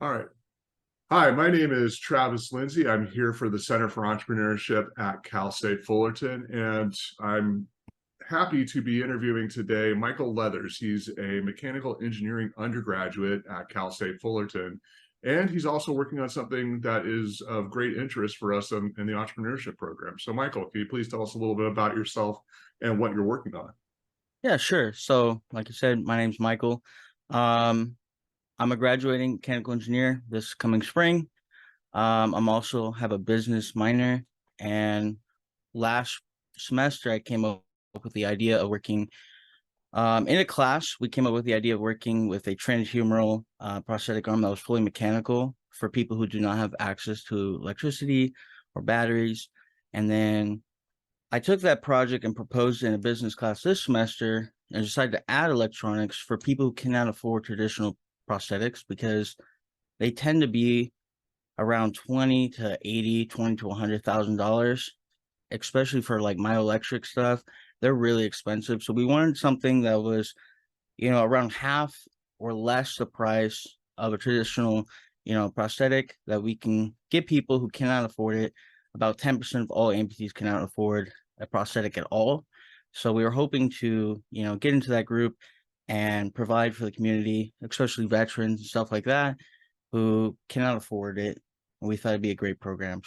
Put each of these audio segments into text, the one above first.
All right. Hi, my name is Travis Lindsay. I'm here for the Center for Entrepreneurship at Cal State Fullerton, and I'm happy to be interviewing today Michael Leathers. He's a mechanical engineering undergraduate at Cal State Fullerton, and he's also working on something that is of great interest for us in the entrepreneurship program. So, Michael, can you please tell us a little bit about yourself and what you're working on? Yeah, sure. So, like you said, my name's Michael. Um, I'm a graduating mechanical engineer this coming spring. I'm also have a business minor, and last semester I came up with the idea of working in a class. We came up with the idea of working with a transhumeral prosthetic arm that was fully mechanical for people who do not have access to electricity or batteries. And then I took that project and proposed it in a business class this semester and decided to add electronics for people who cannot afford traditional prosthetics because they tend to be around 20 to 80, 20 to $100,000, especially for like myoelectric stuff. They're really expensive. So we wanted something that was, around half or less the price of a traditional, prosthetic that we can get people who cannot afford it. About 10% of all amputees cannot afford a prosthetic at all. So we were hoping to, get into that group and provide for the community, especially veterans and stuff like that, who cannot afford it. And we thought it'd be a great program.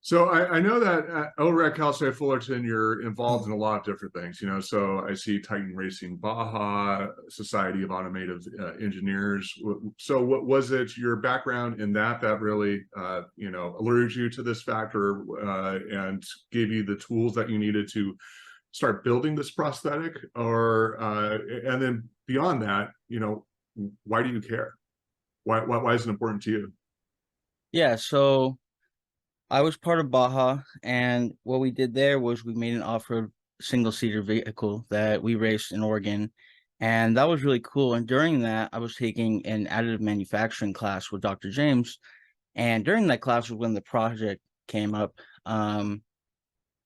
So I know that over at Cal State Fullerton, you're involved in a lot of different things, so I see Titan Racing Baja, Society of Automotive Engineers. So what was it, your background in that really, alerted you to this factor and gave you the tools that you needed to start building this prosthetic? And then beyond that, why do you care? Why is it important to you? Yeah, so I was part of Baja, and what we did there was we made an off-road single-seater vehicle that we raced in Oregon, and that was really cool. And during that, I was taking an additive manufacturing class with Dr. James, and during that class was when the project came up.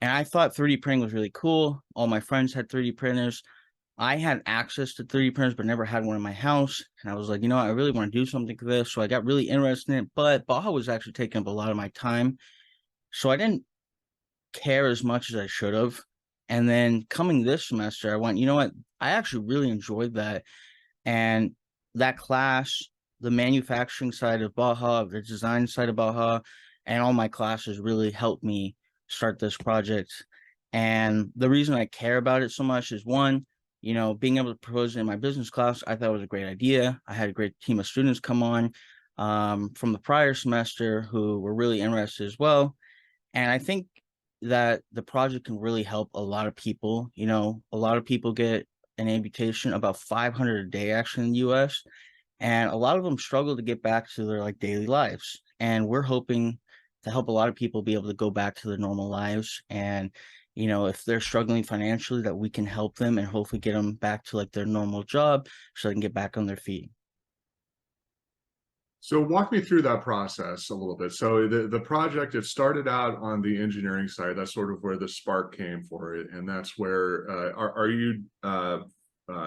And I thought 3D printing was really cool. All my friends had 3D printers. I had access to 3D printers, but never had one in my house. And I was like, I really want to do something for this. So I got really interested in it. But Baja was actually taking up a lot of my time. So I didn't care as much as I should have. And then coming this semester, I went, you know what? I actually really enjoyed that. And that class, the manufacturing side of Baja, the design side of Baja, and all my classes really helped me start this project. And the reason I care about it so much is one, being able to propose it in my business class, I thought it was a great idea. I had a great team of students come on from the prior semester who were really interested as well. And I think that the project can really help a lot of people. A lot of people get an amputation, about 500 a day actually in the US. And a lot of them struggle to get back to their like daily lives. And we're hoping to help a lot of people be able to go back to their normal lives. And, if they're struggling financially, that we can help them and hopefully get them back to like their normal job so they can get back on their feet. So walk me through that process a little bit. So the project, it started out on the engineering side. That's sort of where the spark came for it. And that's where, are you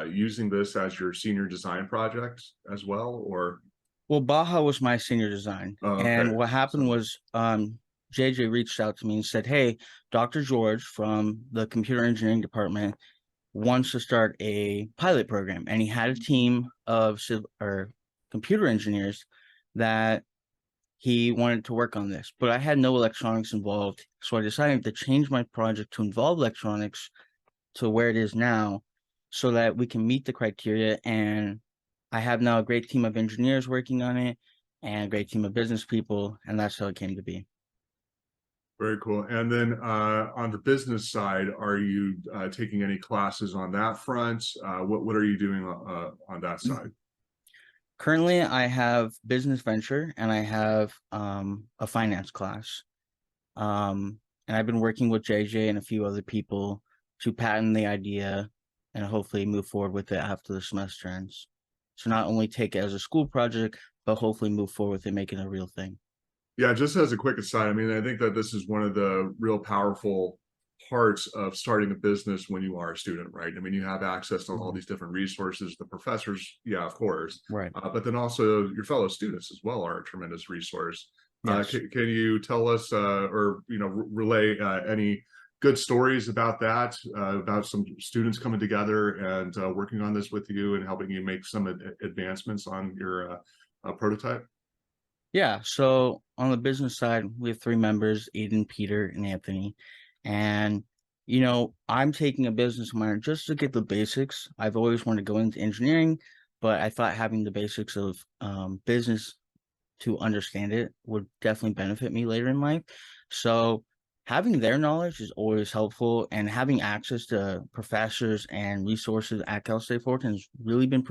using this as your senior design project as well, or? Well, Baja was my senior design. Oh, And okay. what happened So, was JJ reached out to me and said, hey, Dr. George from the computer engineering department wants to start a pilot program. And he had a team of computer engineers that he wanted to work on this. But I had no electronics involved. So I decided to change my project to involve electronics to where it is now so that we can meet the criteria. And I have now a great team of engineers working on it and a great team of business people. And that's how it came to be. very cool. And then on the business side, are you taking any classes on that front? What are you doing on that side? Currently, I have business venture and I have a finance class. And I've been working with JJ and a few other people to patent the idea and hopefully move forward with it after the semester ends. So not only take it as a school project, but hopefully move forward with it, making it a real thing. Yeah, just as a quick aside, I mean, I think that this is one of the real powerful parts of starting a business when you are a student, right? I mean, you have access to all Mhm. these different resources. The professors, yeah, of course, Right. but then also your fellow students as well are a tremendous resource. Yes. Can you tell us, or relay any good stories about that, about some students coming together and working on this with you and helping you make some advancements on your prototype? Yeah. So on the business side, we have three members, Aiden, Peter, and Anthony. And, I'm taking a business minor just to get the basics. I've always wanted to go into engineering, but I thought having the basics of business to understand it would definitely benefit me later in life. So having their knowledge is always helpful, and having access to professors and resources at Cal State Fullerton has really been,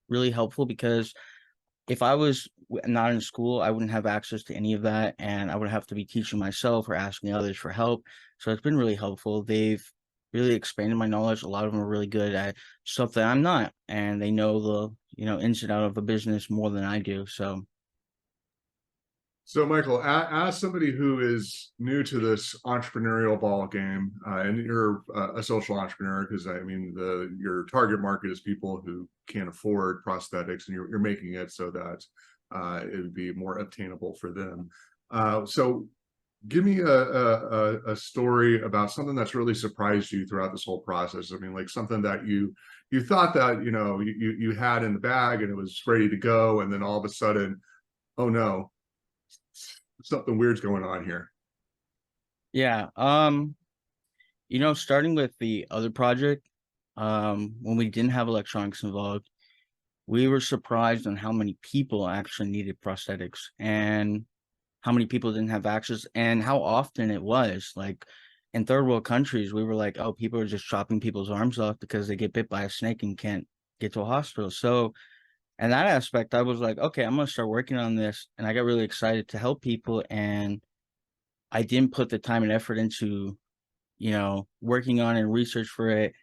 really helpful because if I was not in school, I wouldn't have access to any of that, and I would have to be teaching myself or asking others for help. So it's been really helpful. They've really expanded my knowledge. A lot of them are really good at stuff that I'm not, and they know the ins and out of a business more than I do. So So, Michael, as somebody who is new to this entrepreneurial ball game, and you're a social entrepreneur, because I mean, your target market is people who can't afford prosthetics, and you're making it so that it would be more obtainable for them. So, give me a story about something that's really surprised you throughout this whole process. I mean, like something that you thought that you had in the bag and it was ready to go, and then all of a sudden, oh no, something weird's going on here. yeah, starting with the other project, when we didn't have electronics involved, we were surprised on how many people actually needed prosthetics and how many people didn't have access and how often it was. Like in third world countries, we were like, oh, people are just chopping people's arms off because they get bit by a snake and can't get to a hospital. So, in that aspect, I was like, okay, I'm gonna start working on this, and I got really excited to help people. And I didn't put the time and effort into, working on and research for it,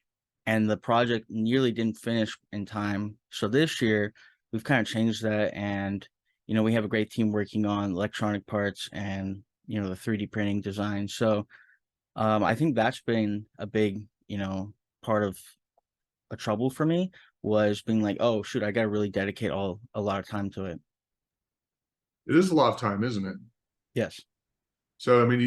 and the project nearly didn't finish in time. So this year, we've kind of changed that, and we have a great team working on electronic parts and the 3D printing design. So I think that's been a big part of a trouble for me, was being like, oh shoot, I got to really dedicate a lot of time to it. It is a lot of time, isn't it? Yes, So I mean,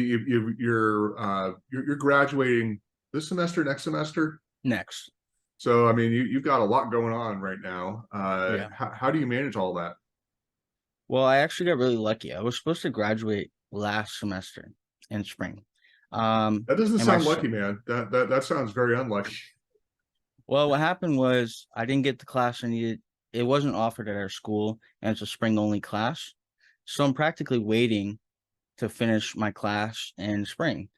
you're graduating this semester, next semester. next. So I mean, you've got a lot going on right now. Yeah. How do you manage all that? Well, I actually got really lucky. I was supposed to graduate last semester in spring. That doesn't And my sound lucky, man. That sounds very unlucky. Well, what happened was I didn't get the class I needed. It wasn't offered at our school, and it's a spring only class. So I'm practically waiting to finish my class in spring.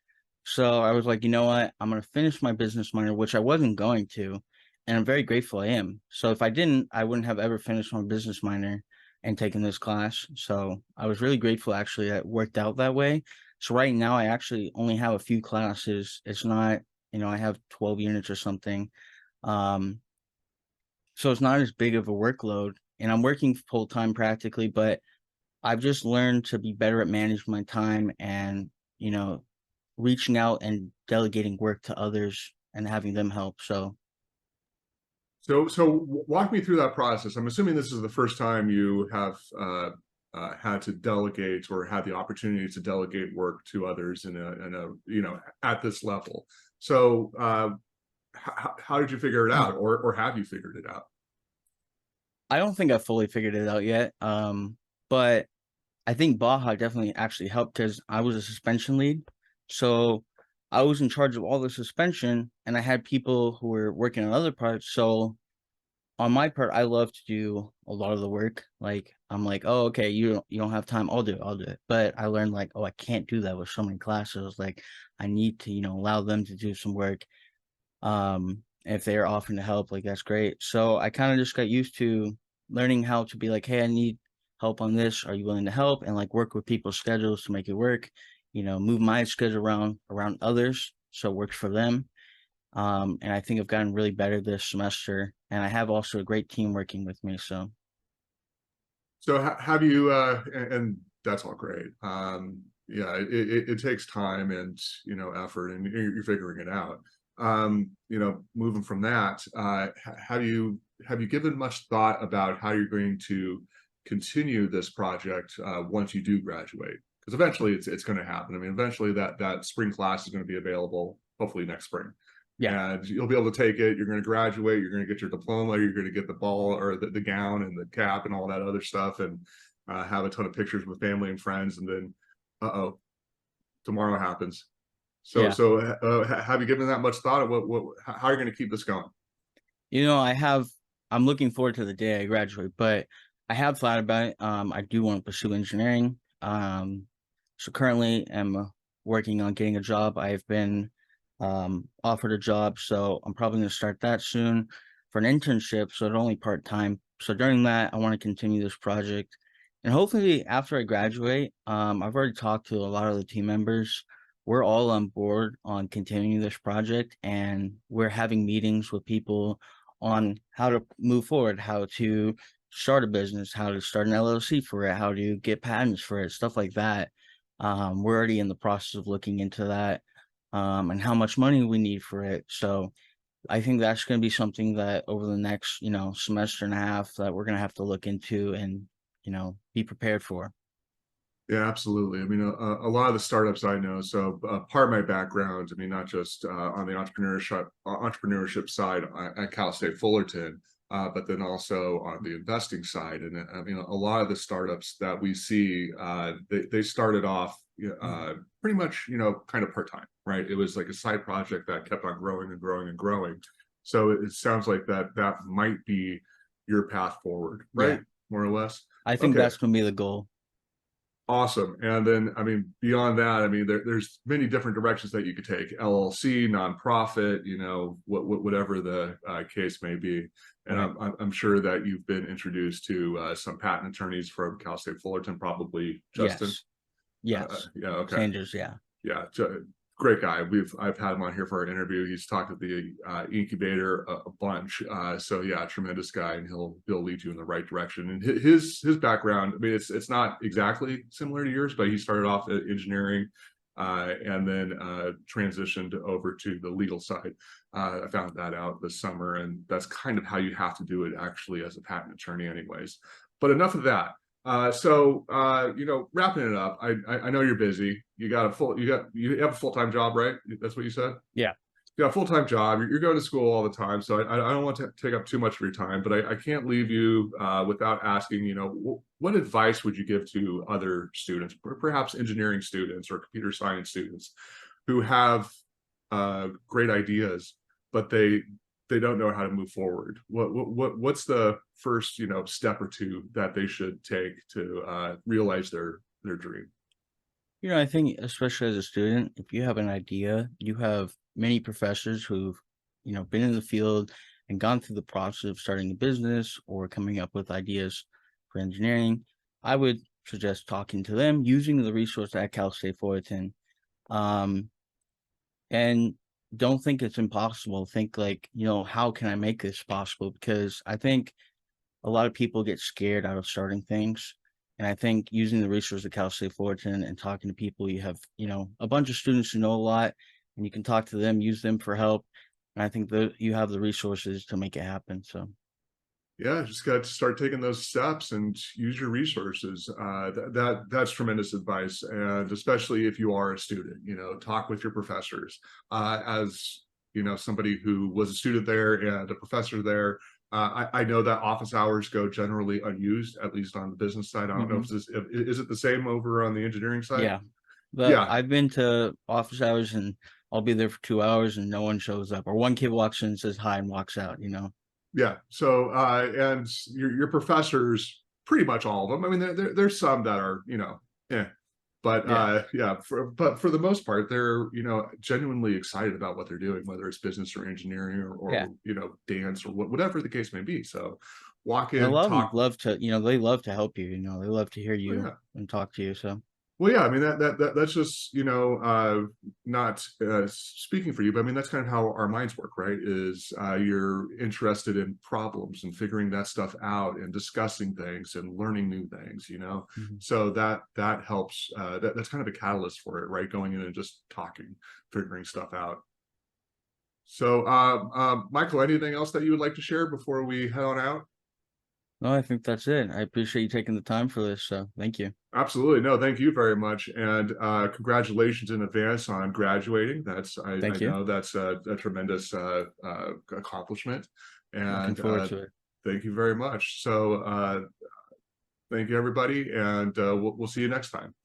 So I was like, you know what? I'm going to finish my business minor, which I wasn't going to. And I'm very grateful I am. So if I didn't, I wouldn't have ever finished my business minor and taken this class. So I was really grateful actually that it worked out that way. So right now I actually only have a few classes. It's not, I have 12 units or something. Um, so it's not as big of a workload, and I'm working full time practically, but I've just learned to be better at managing my time and, you know, reaching out and delegating work to others and having them help. So So walk me through that process. I'm assuming this is the first time you have had to delegate or had the opportunity to delegate work to others in a at this level. So how did you figure it out, or have you figured it out? I don't think I fully figured it out yet. But I think Baja definitely actually helped because I was a suspension lead. So I was in charge of all the suspension, and I had people who were working on other parts. So on my part, I love to do a lot of the work. Like I'm like, oh, okay, you don't have time, I'll do it. But I learned like, oh, I can't do that with so many classes. Like I need to, allow them to do some work. If they are offering to help, like that's great. So I kind of just got used to learning how to be like, hey, I need help on this. Are you willing to help? And like work with people's schedules to make it work. Move my schedule around others so it works for them. And I think I've gotten really better this semester, and I have also a great team working with me. So have you and that's all great. Yeah, it takes time and, effort, and you're figuring it out. Moving from that, have you given much thought about how you're going to continue this project once you do graduate? Because eventually it's going to happen. I mean, eventually that spring class is going to be available, hopefully next spring, Yeah. and you'll be able to take it. You're going to graduate. You're going to get your diploma. You're going to get the ball or the gown and the cap and all that other stuff, and have a ton of pictures with family and friends, and then, uh-oh, tomorrow happens. So Yeah. so have you given that much thought of how are you going to keep this going? I'm looking forward to the day I graduate, but I have thought about it. I do want to pursue engineering. So currently I'm working on getting a job. I've been offered a job, so I'm probably going to start that soon for an internship. So it's only part-time. So during that, I want to continue this project. And hopefully after I graduate, I've already talked to a lot of the team members. We're all on board on continuing this project, and we're having meetings with people on how to move forward, how to start a business, how to start an LLC for it, how to get patents for it, stuff like that. We're already in the process of looking into that, and how much money we need for it. So I think that's going to be something that over the next, semester and a half that we're going to have to look into and, be prepared for. Yeah, absolutely. I mean, a lot of the startups I know. So part of my background, I mean, not just on the entrepreneurship side at Cal State Fullerton, but then also on the investing side. And I mean, a lot of the startups that we see, they started off pretty much, kind of part time, right? It was like a side project that kept on growing and growing and growing. So it sounds like that might be your path forward, Yeah. right? More or less. I think Okay. that's going to be the goal. Awesome. And then, I mean, beyond that, I mean, there's many different directions that you could take: LLC, nonprofit, whatever the case may be. And Right. I'm sure that you've been introduced to some patent attorneys from Cal State Fullerton, probably Justin. Yes. Yes. Yeah. Okay. Sanders. Yeah. Yeah, great guy. I've had him on here for our interview. He's talked at the incubator a bunch. So yeah, tremendous guy, and he'll lead you in the right direction. And his background, I mean, it's not exactly similar to yours, but he started off at engineering, and then transitioned over to the legal side. I found that out this summer, and that's kind of how you have to do it actually as a patent attorney, anyways. But enough of that. Wrapping it up, I know you're busy. You have a full-time job, right? That's what you said? Yeah. You got a full-time job. You're going to school all the time. So I don't want to take up too much of your time, but I can't leave you without asking, what advice would you give to other students, perhaps engineering students or computer science students who have great ideas, but they don't know how to move forward? What's the first step or two that they should take to realize their dream? I think especially as a student, if you have an idea, you have many professors who've, been in the field and gone through the process of starting a business or coming up with ideas for engineering. I would suggest talking to them, using the resource at Cal State Fullerton. And don't think it's impossible. Think like, how can I make this possible? Because I think a lot of people get scared out of starting things. And I think using the resources of Cal State Fullerton and talking to people, you have, a bunch of students who know a lot, and you can talk to them, use them for help. And I think that you have the resources to make it happen. So Yeah, just got to start taking those steps and use your resources. That's tremendous advice, and especially if you are a student, talk with your professors. As somebody who was a student there and a professor there, I know that office hours go generally unused, at least on the business side. I don't know mhm. if is it the same over on the engineering side? Yeah. But Yeah, I've been to office hours and I'll be there for 2 hours and no one shows up. Or one kid walks in and says hi and walks out. yeah. So and your professors, pretty much all of them. I mean, there's some that are eh. But Yeah. yeah, but for the most part, they're genuinely excited about what they're doing, whether it's business or engineering Yeah. or dance or whatever the case may be. So walk And a in, lot of them talk. love to, they love to help you, they love to hear Oh you yeah, and talk to you. So Well, yeah, I mean that's just, not speaking for you, but I mean that's kind of how our minds work, right? Is you're interested in problems and figuring that stuff out and discussing things and learning new things, Mhm. so that helps. That's kind of a catalyst for it, right? Going in and just talking, figuring stuff out. So, Michael, anything else that you would like to share before we head on out? No, I think that's it. I appreciate you taking the time for this. So thank you. Absolutely. No, thank you very much. And congratulations in advance on graduating. I Thank you. know that's a tremendous accomplishment. Looking And forward to it. thank you very much. So thank you, everybody. And we'll see you next time.